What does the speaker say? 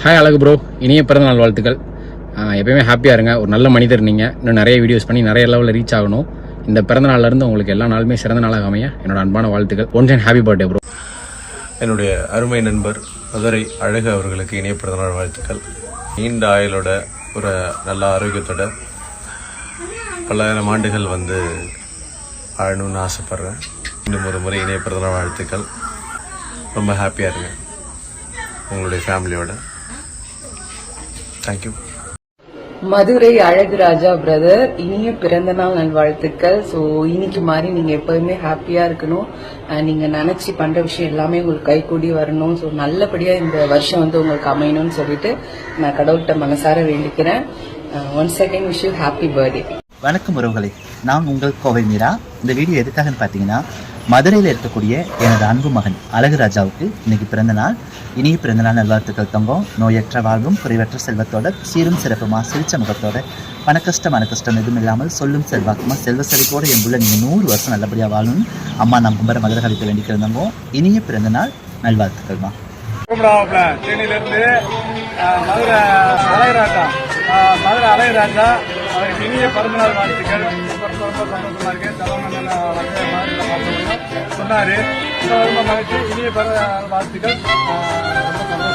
Hi அழகு bro, இனிய பிறந்தநாள் வாழ்த்துக்கள். எப்பயுமே ஹாப்பியாக இருங்க. ஒரு நல்ல மனிதர் நீங்கள். இன்னும் நிறைய வீடியோஸ் பண்ணி நிறைய லெவலில் ரீச் ஆகணும். இந்த பிறந்தநாள்லேருந்து உங்களுக்கு எல்லா நாளுமே சிறந்த நாளாக அமைய என்னோட அன்பான வாழ்த்துக்கள். Once and happy birthday bro. என்னுடைய அருமை நண்பர் மதுரை அழகு அவர்களுக்கு இனிய பிறந்தநாள் வாழ்த்துக்கள். நீண்ட ஆயுளோட ஒரு நல்ல ஆரோக்கியத்தோட பல்லாயிரம் ஆண்டுகள் வாழணும்னு ஆசைப்பட்றேன். இன்னும் ஒரு முறை இனிய பிறந்தநாள் வாழ்த்துக்கள். ரொம்ப ஹாப்பியாக இருங்க உங்களுடைய ஃபேமிலியோட. தேங்க்யூ. மதுரை அழகு ராஜா பிரதர், இனிய பிறந்த நாள் நல்வாழ்த்துக்கள். ஸோ இன்னைக்கு மாதிரி நீங்க எப்பவுமே ஹாப்பியா இருக்கணும். நீங்க நினைச்சு பண்ற விஷயம் எல்லாமே உங்களுக்கு கைகூடி வரணும். ஸோ நல்லபடியா இந்த வருஷம் உங்களுக்கு அமையணும்னு சொல்லிட்டு நான் கடவுள்கிட்ட மனசார வேண்டிக்கிறேன். Once again wish you happy birthday. வணக்கம் உறவுகளே, நான் உங்கள் கோவை மீரா. இந்த வீடியோ எதுக்காகன்னு பார்த்தீங்கன்னா, மதுரையில் இருக்கக்கூடிய எனது அன்பு மகன் அழகு ராஜாவுக்கு இன்னைக்கு பிறந்த நாள். இனிய பிறந்தநாள் நல்வாழ்த்துக்கள் தங்கம். நோயற்ற வாழ்வும் குறைவற்ற செல்வத்தோட சீரும் சிறப்புமா சிரிச்ச முகத்தோட பணக்கஷ்டம் எதுவும் இல்லாமல் சொல்லும் செல்வாக்குமா செல்வ செழிப்போட என் புள்ள நீங்கள் 100 வருஷம் நல்லபடியாக வாழணும்னு அம்மா நான் கும்பர மதுரை கழித்து வேண்டிக்கிறதங்க. இனிய பிறந்த நாள் நல்வாழ்த்துக்கள்மா. தேனியிலிருந்து மதுரை அழகராஜா அவருக்கு இனிய பிறந்தநாள் வாழ்த்துக்கள். ரொம்ப சந்தோஷமா இருக்கு. சொன்னாரு. ரொம்ப மகிழ்ச்சி. இனிய பிறந்தநாள் வாழ்த்துக்கள். ரொம்ப சந்தோஷம்.